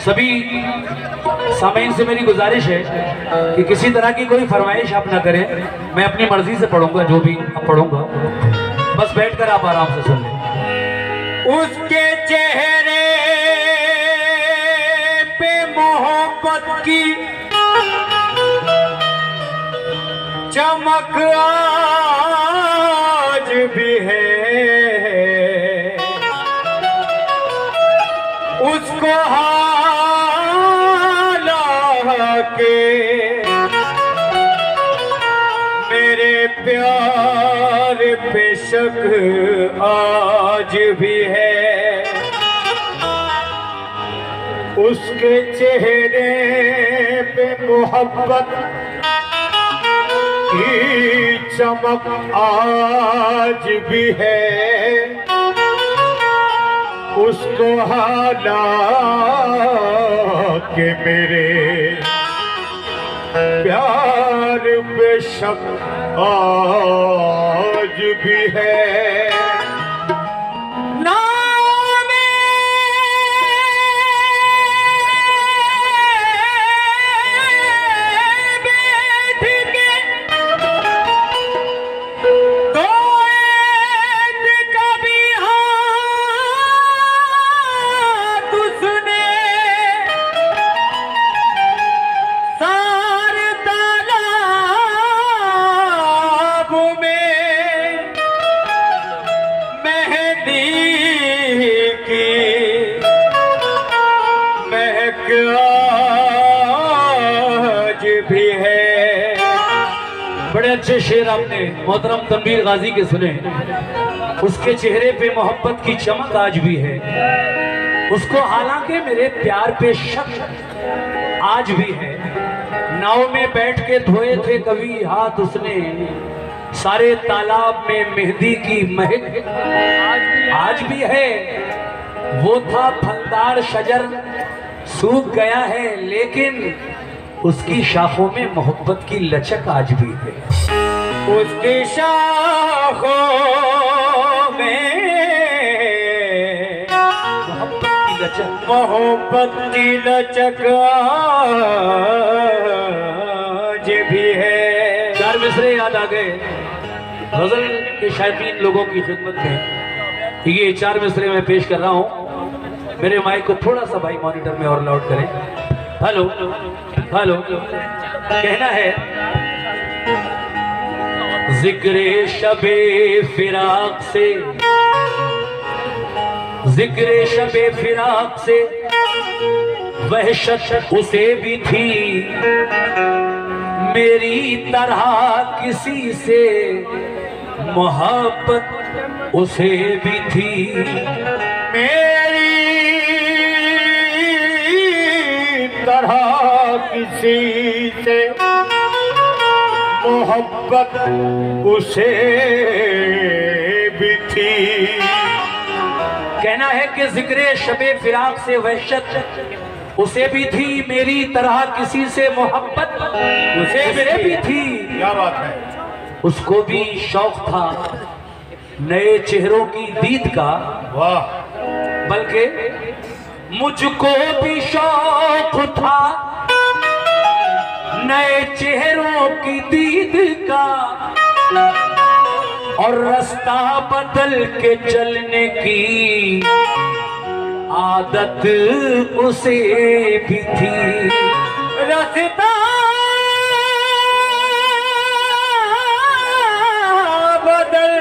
सभी सामीन से मेरी गुजारिश है कि किसी तरह की कोई फरमाइश आप ना करें। मैं अपनी मर्जी से पढ़ूंगा, जो भी पढ़ूंगा बस बैठकर आप आराम से सुन लें। उसके चेहरे पे मोहब्बत की चमक आज भी है, उसको हाला के मेरे प्यार पे शक आज भी है। उसके चेहरे पे मोहब्बत की चमक आज भी है, उसको हाला के मेरे प्यार पे शक आज भी है। बड़े अच्छे शेर आपने मोहतरम तनवीर गाजी के सुने। उसके चेहरे पे मोहब्बत की चमक आज भी है, उसको हालांकि मेरे प्यार पे शक आज भी है। नाव में बैठ के धोए थे कभी हाथ उसने, सारे तालाब में मेहंदी की महक आज भी है। वो था फलदार शजर सूख गया है, लेकिन उसकी शाखों में मोहब्बत की लचक आज भी है। उसकी शाखों में मोहब्बत की लचक आज भी है। चार मिसरे याद आ गए गजल के शायकीन लोगों की खिदमत में। ये चार मिसरे मैं पेश कर रहा हूँ। मेरे माइक को थोड़ा सा भाई मॉनिटर में और लाउड करें। हेलो हेलो, कहना है जिक्रे शबे फिराक से, जिक्रे शबे फिराक से वहशत उसे भी थी, मेरी तरह किसी से मोहब्बत उसे भी थी। मेरी तरह किसी से मोहब्बत उसे भी थी। कहना है कि जिक्रे शबे फिराक से वहशत उसे भी थी, मेरी तरह किसी से मोहब्बत उसे भी थी। क्या बात है। उसको भी शौक था नए चेहरों की दीद का, वाह। बल्कि मुझको भी शौक था नए चेहरों की दीद का, और रास्ता बदल के चलने की आदत उसे भी थी। रास्ता बदल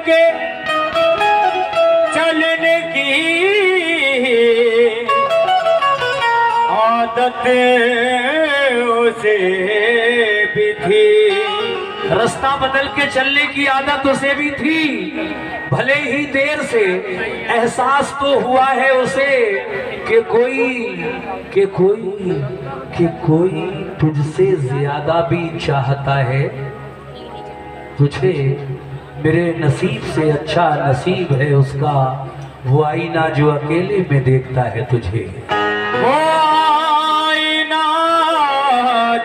के चलने की आदत उसे भी थी। रास्ता बदल के चलने की आदत उसे भी थी, भले ही देर से एहसास तो हुआ है उसे कि कोई तुझसे ज्यादा भी चाहता है। तुझे मेरे नसीब से अच्छा नसीब है उसका, वो आईना जो अकेले में देखता है तुझे। वो आईना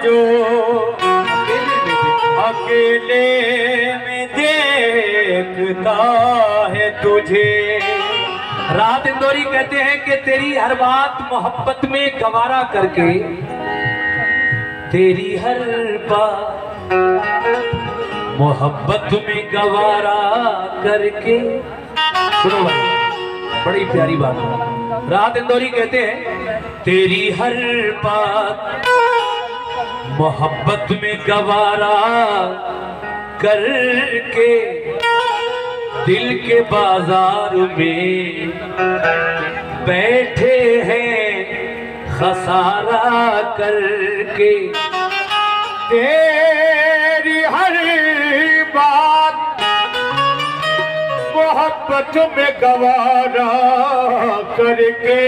जो अकेले में देखता है तुझे। राहत इंदौरी कहते हैं कि तेरी हर बात मोहब्बत में गवारा करके, तेरी हर बात मोहब्बत में गवारा करके। सुनो भाई, बड़ी प्यारी बात है। राहत इंदौरी कहते हैं तेरी हर बात मोहब्बत में गवारा करके, दिल के बाजार में बैठे हैं खसारा करके। तेरी हर बात मोहब्बत में गवारा करके,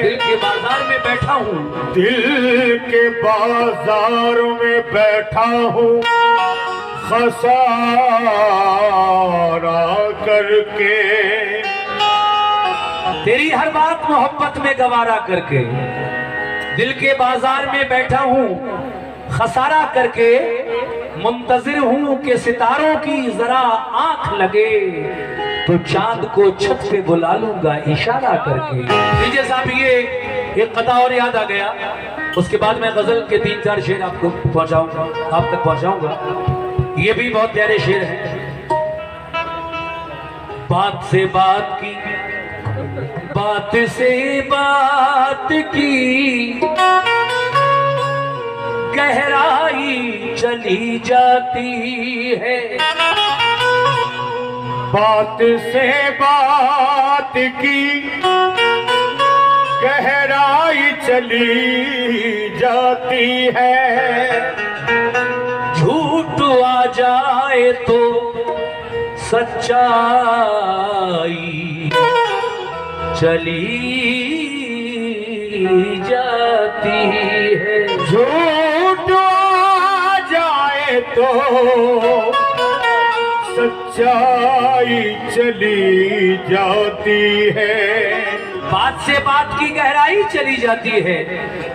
दिल के बाजार में बैठा हूँ, दिल के बाजार में बैठा हूँ खसारा करके। तेरी हर बात मोहब्बत में गवारा करके, दिल के बाजार में बैठा हूँ खसारा करके। मुंतजिर हूँ कि सितारों की जरा आंख लगे, तो चांद को छत पे बुला लूंगा इशारा करके। लीजिए साहब, ये एक कथा और याद आ गया, उसके बाद मैं गजल के 3-4 शेर आपको पहुंचाऊंगा, आप तक पहुंचाऊंगा। ये भी बहुत प्यारे शेर हैं। बात से बात की, बात से बात की, गहराई चली जाती है। बात से बात की, गहराई चली जाती है। झूठ आ जाए तो सच्चाई चली जाती है। झूठ आ जाए तो सच्चाई चली जाती है। बात से बात की गहराई चली जाती है,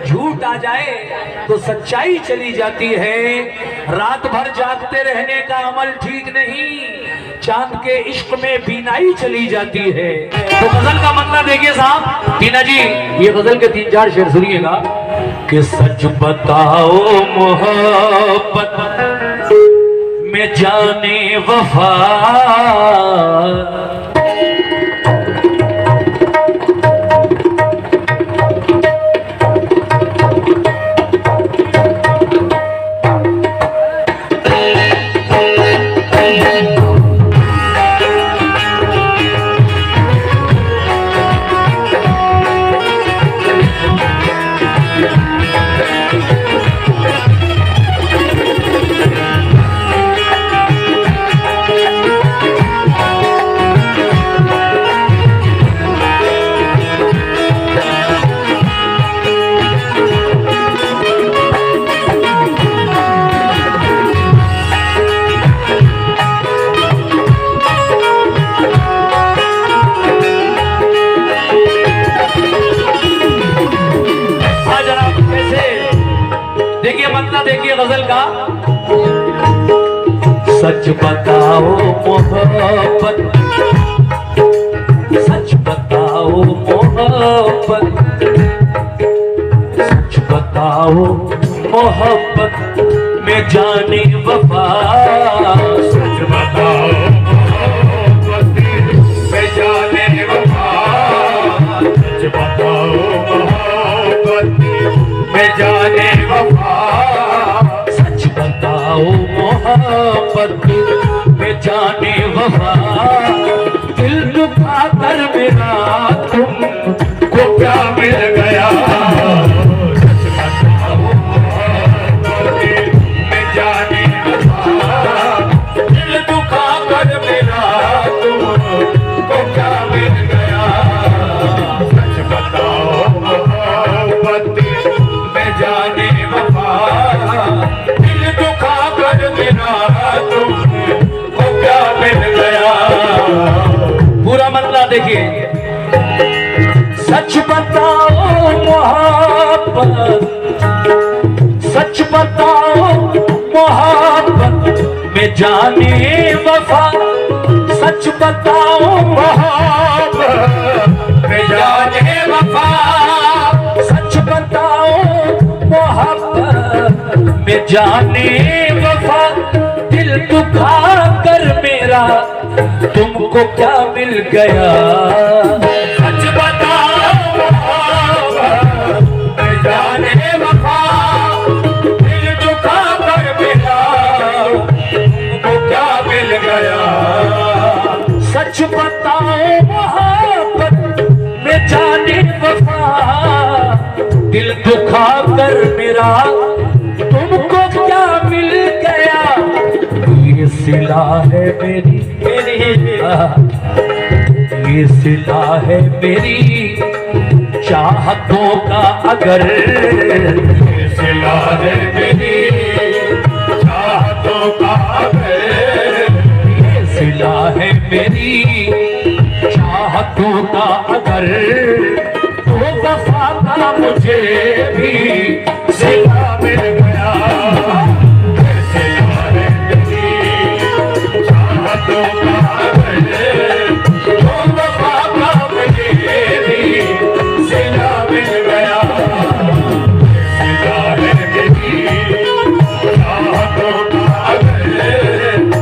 झूठ आ जाए तो सच्चाई चली जाती है। रात भर जागते रहने का अमल ठीक नहीं, चांद के इश्क में बीनाई चली जाती है। तो गजल का मतलब देखिए साहब, टीना जी ये गजल के 3-4 शेर सुनिएगा कि सच बताओ मोहब्बत में जाने वफा, देखिए गजल का। सच बताओ मोहब्बत, सच बताओ मोहब्बत, सच बताओ मोहब्बत में जाने वफा। सच बताओ मोहब्बत में जाने वफा। सच बताओ मोहब्बत में जाने वफा। सच बताओ मोहब्बत में जाने वफा। दिल दुखा कर मेरा तुमको क्या मिल गया। सच बताओ मोहब्बत में जाने वफा। दिल दुखा कर मेरा तुमको क्या मिल गया। सच बताओ मोहब्बत में जाने वफा। दिल दुखा कर मेरा तुमको क्या मिल गया। पूरा मतलब देखिए। सच बताओ मोहब्बत, सच बताओ मोहब्बत में जाने वफा। सच बताओ मोहब्बत में जाने वफा दिल दुखा कर मेरा तुमको क्या मिल गया। सच बताओ मैं जाने वफा दिल दुखा कर मेरा तुमको क्या मिल गया। सच बताओ मोहब्बत में जाने वफा दिल दुखा कर मेरा तुमको क्या मिल गया। ये सिला है मेरी ये सिला है मेरी चाहतों का अगर ये सिला है मेरी चाहतों का अगर ये सिला है मेरी चाहतों का अगर तो वफा का मुझे भी सिला मिल गया। ये सिला है मेरी चाहतों का अगर तो वफा का मुझे भी सिला मिल गया। ये सिला है मेरी चाहतों का अगर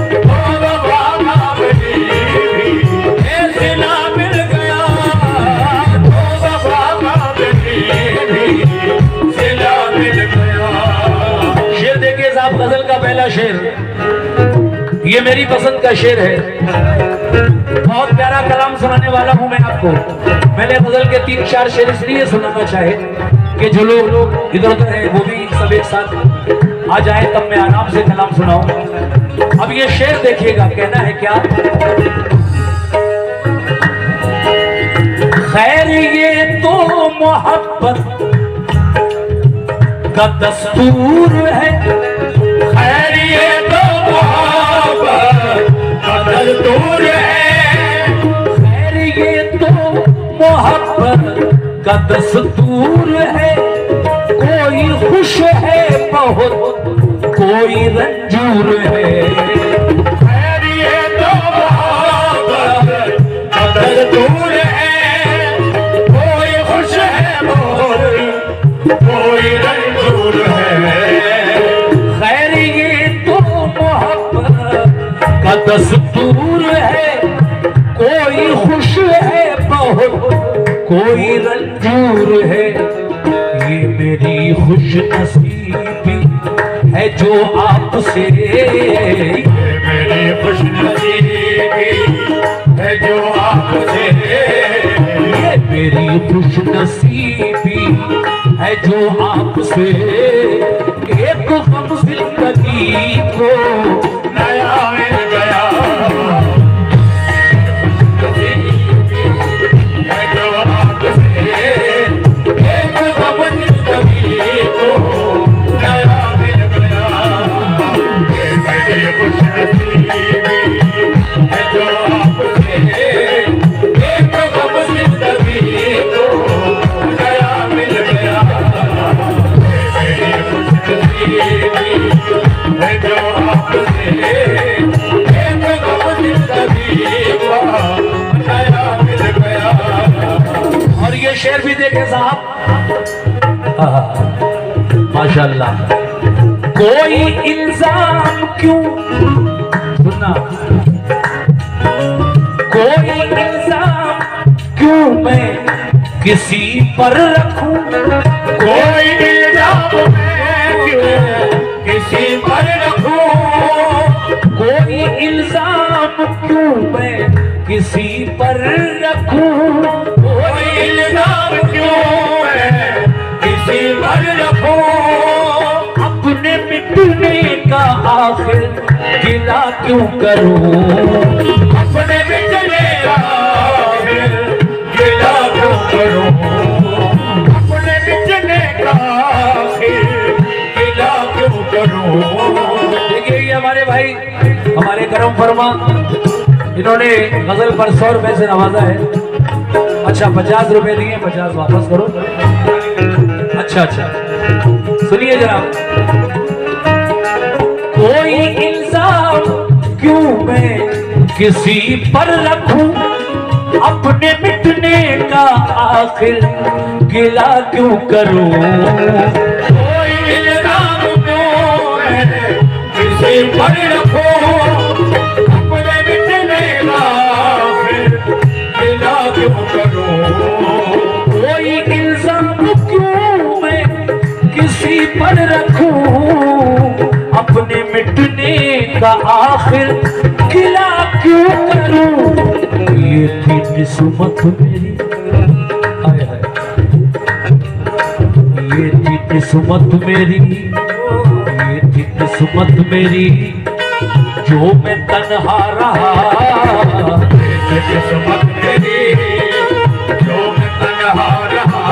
तो वफा का मुझे भी ये सिला मिल गया। तो वफा का मुझे भी सिला मिल गया। शेर देखिए साहब, गजल का पहला शेर, ये मेरी पसंद का शेर है। बहुत प्यारा कलाम सुनाने वाला हूं मैं आपको। मैंने गजल के 3-4 शेर इसलिए सुनाना चाहे कि जो लोग इधर उधर हैं वो भी सब एक साथ आ जाए, तब मैं आराम से कलाम सुनाऊं। अब ये शेर देखिएगा, कहना है क्या। खैर ये तो मोहब्बत का दस्तूर है। खैर ये तो मोहब्बत का दस्तूर है। खैर ये तो मोहब्बत का दस्तूर है। कोई खुश है बहुत कोई रंजूर है। खैर ये तो मोहब्बत का दस्तूर है। कोई खुश है बहुत कोई रंजूर है। खैर ये तो मोहब्बत का दस्तूर है। कोई खुश है बहुत कोई रंजूर है। ये मेरी खुश नसीबी है जो आपसे ये मेरी खुश नसीबी है जो आपसे। ये मेरी खुश नसीबी है जो आपसे एक गम जिंदगी को नया मिल गया। है जो आपसे एक गम जिंदगी को नया मिल गया। ये मेरी खुश नसीबी है जो आपसे एक गम जिंदगी को नया मिल गया। ये मेरी खुश नसीबी है जो आपसे एक गम जिंदगी को नया मिल गया। और ये शेर भी देखे साहब, माशाल्लाह। कोई इल्जाम क्यों, सुनना, कोई इल्जाम क्यों मैं किसी पर रखूं। कोई इल्जाम मैं क्यों किसी पर रखूं। कोई इल्जाम क्यों मैं किसी पर रखूं। कोई इल्जाम क्यों मैं किसी पर रखूं। अपने मिटने का आखिर गिला क्यों करूं। अपने बिजले आखिर गिला क्यों करूं। अपने बिजले का आखिर गिला क्यों करूं। देखिए ये हमारे भाई, हमारे करम फरमा, इन्होंने गजल पर 100 रुपए से नवाजा है। अच्छा 50 रुपए दिए, 50 वापस करो। अच्छा सुनिए जनाब। कोई इल्जाम क्यों मैं किसी पर रखूं। अपने मिटने का आखिर गिला क्यों करूं। कोई इल्जाम क्यों किसी पर रखो अपने मिटने का फिर गिला क्यों करूं कोई इल्जाम क्यों मैं किसी पर रखूं अपने मिटने का आखिर गिला क्यों करूं ये थी किस्मत मेरी हाय हाय ये थी किस्मत मेरी ये थी किस्मत मेरी जो मैं तन्हा रहा किस्मत मेरी जो मैं तन्हा रहा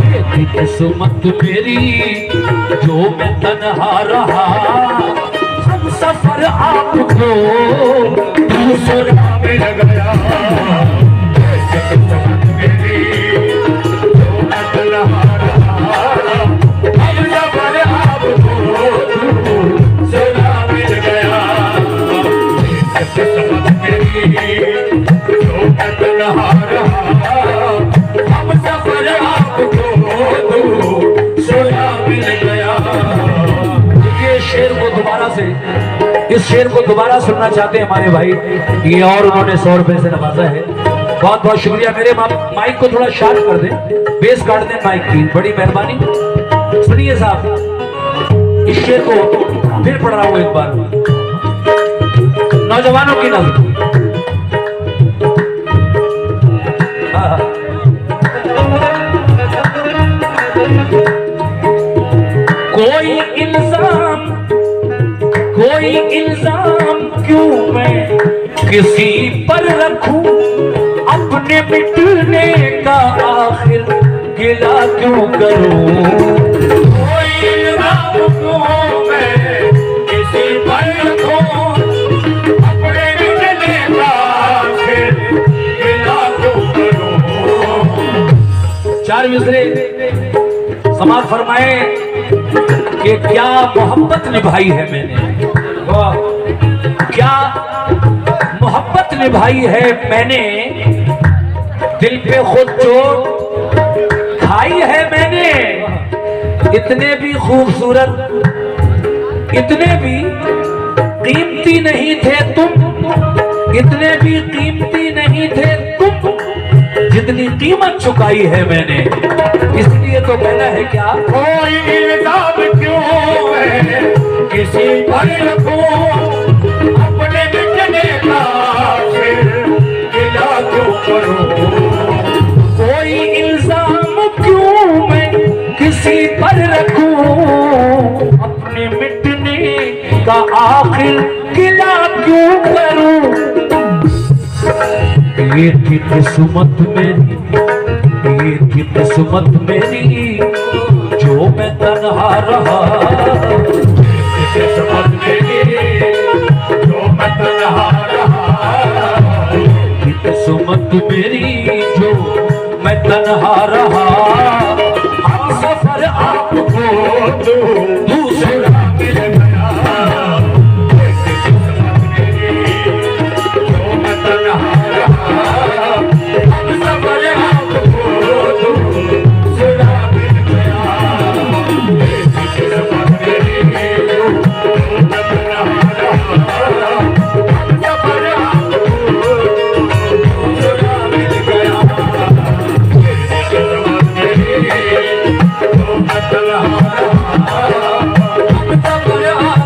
ये थी किस्मत मेरी जो मैं तन्हा रहा हम सफर आपको दूसरा मिल गया किस्मत मेरी जो मैं तन्हा रहा अब सफर आपको दूसरा मिल गया किस्मत मेरी जो मैं तन्हा रहा अब सफर आपको दूसरा मिल गया। ये शेर को दोबारा से इस शेर को दोबारा सुनना चाहते हैं हमारे भाई ये और उन्होंने 100 रुपए से नवाजा है बहुत बहुत शुक्रिया मेरे माइक को थोड़ा शार्प कर दें बेस काट दें माइक की बड़ी मेहरबानी सुनिए साहब इस शेर को फिर पढ़ रहा हूं एक बार नौजवानों की नजर कोई इल्जाम क्यों मैं किसी पर रखूं अपने मिटने का आखिर गिला क्यों करूं कोई इल्जाम क्यों मैं किसी पर रखूं अपने मिटने का आखिर गिला क्यों करूं। 4 मिसरे समाज फरमाए कि क्या मोहब्बत निभाई है मैंने क्या मोहब्बत निभाई है मैंने दिल पे खुद चोट खाई है मैंने इतने भी खूबसूरत इतने भी कीमती नहीं थे तुम इतने भी कीमती नहीं थे तुम जितनी कीमत चुकाई है मैंने इसलिए तो कहना है क्या कोई इल्जाम क्यों है किसी पर रखूं अपने मिटने का फिर गिला क्यों करूं। कोई इल्जाम क्यों मैं किसी पर रखूं अपने मिटने का आखिर गिला क्यों करूं ये थी किस्मत मेरी ये थी किस्मत मेरी जो मैं तन्हा रहा किस्मत मेरी जो मैं तन्हा रहा किस्मत मेरी जो मैं तन्हा रहा हम सफर आपको दूसरा मिल गया किस्मत मेरी जो मैं तन्हा रहा हम सफर आपको दूसरा मिल गया किस्मत मेरी जो मैं तन्हा रहा हम सफर आपको दूसरा मिल गया किस्मत मेरी जो मैं तन्हा रहा हम सफर आपको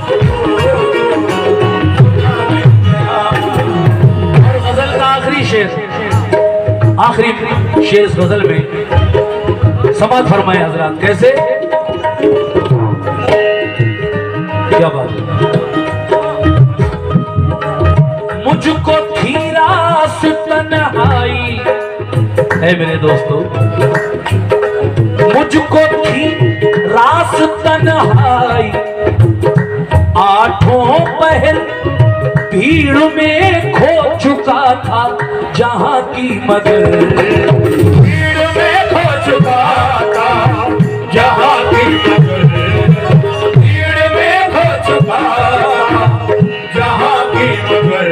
दूसरा मिल गया। और गजल का आखिरी शेर इस गजल में समाज फरमाए हजरात कैसे क्या बात मुझको थी रास तन्हाई है मेरे दोस्तों मुझको थी रास तन्हाई आठों पहर भीड़ में खो चुका था जहां की मगर भीड़ में खो चुका था जहां की मगर भीड़ में खो चुका जहां की मगर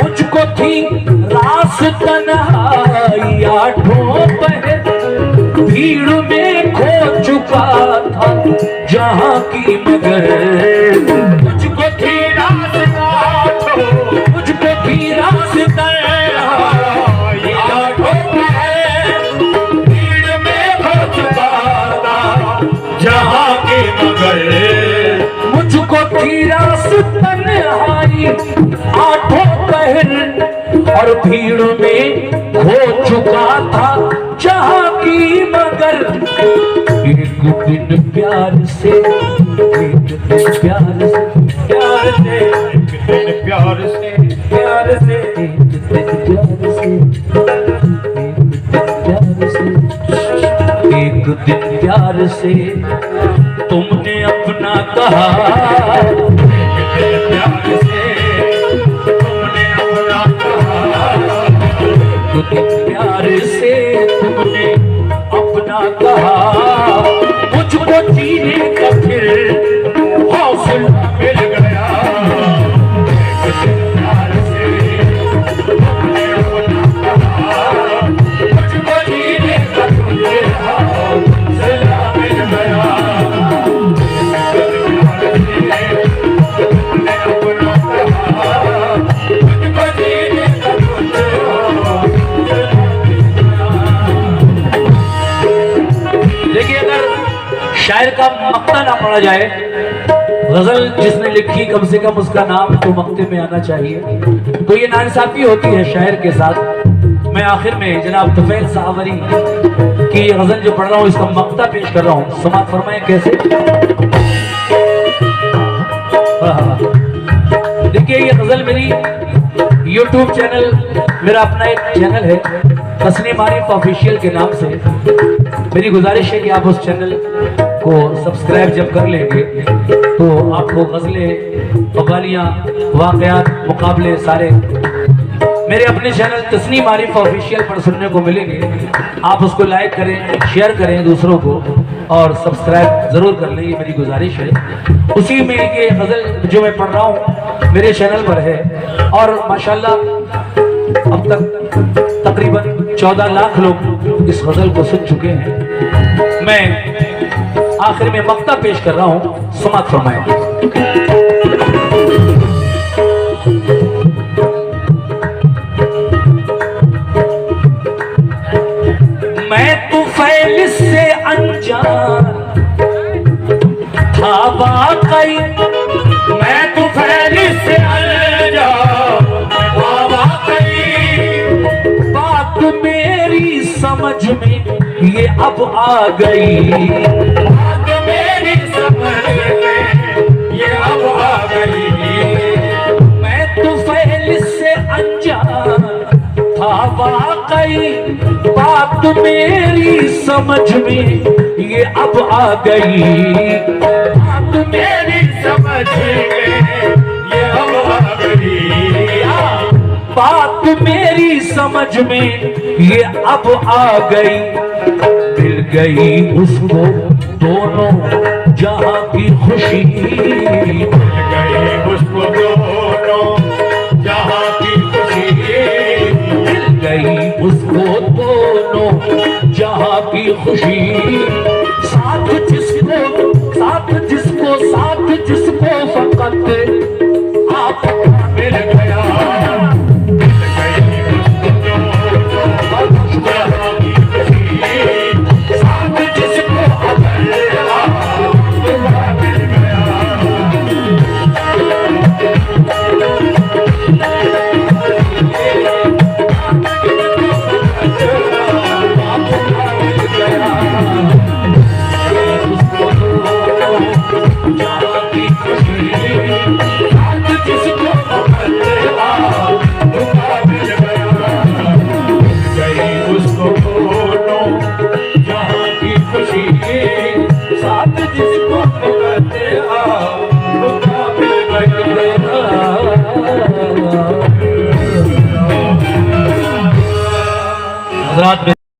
मुझको थी रास तन्हाई आठों पहर भीड़ में खो चुका था जहाँ की मगर मुझको भी रास्ता दो, मुझको भी रास्ता ये आठों है भीड़ में भर चुका था जहाँ के मगर। मुझको भी रास्ता नहाई आठों पहर और भीड़ में हो चुका था जहाँ की मगर। एक दिन प्यार से, एक दिन प्यार से, प्यार से, एक दिन प्यार से, प्यार से, एक दिन प्यार से, एक दिन प्यार से, एक दिन प्यार से तुमने अपना कहा। एक दिन प्यार से तुमने अपना कहा, एक दिन प्यार से तुमने अपना कहा। मुझको जीने का फिर हौसला मिल गया। एक दिन प्यार से तुमने अपना कहा, मुझको जीने का तुझे हौसला मिल गया। एक दिन प्यार से तुमने अपना कहा, मुझको जीने का तुझे हौसला मिल गया। देखिए, अगर शायर का मक्ता ना पढ़ा जाए, गजल जिसने लिखी कम से कम उसका नाम तो मक्ते में आना चाहिए, तो ये नाइंसाफी होती है शायर के साथ। मैं आखिर में जनाब तुफैल सावरी की ये गजल जो पढ़ रहा हूँ इसका मक्ता पेश कर रहा हूँ। समात फरमाएं कैसे। देखिए, ये गजल मेरी YouTube चैनल, मेरा अपना एक चैनल है तस्नीम आरिफ ऑफिशियल के नाम से। मेरी गुजारिश है कि आप उस चैनल को सब्सक्राइब जब कर लेंगे तो आपको गजलें, कव्वालियाँ, वाक़यात, मुकाबले सारे मेरे अपने चैनल तस्नीम आरिफ ऑफिशियल पर सुनने को मिलेंगे। आप उसको लाइक करें, शेयर करें दूसरों को और सब्सक्राइब ज़रूर कर लें, ये मेरी गुजारिश है। उसी में ये गज़ल जो मैं पढ़ रहा हूँ मेरे चैनल पर है और माशाल्लाह अब तक तकरीबन 14 लाख लोग इस गज़ल को सुन चुके हैं। मैं आखिर में मक्ता पेश कर रहा हूँ, समात फरमाएं। मैं तुफैल से अनजान था वाकई, मैं तुफैल से अनजान था वाकई, बात मेरी समझ में ये अब आ गई, बात मेरी समझ में ये अब आ गई। मैं तुफैल से अनजान था वाकई, बात मेरी समझ में ये अब आ गई, बात मेरी समझ में ये अब आ गई। बात मेरी समझ में ये अब आ गई। मिल गई उसको दोनों जहां की खुशी, मिल गई उसको दोनों जहां की खुशी, मिल गई उसको दोनों जहां की खुशी। साथ जिसको, साथ जिसको, साथ जिसको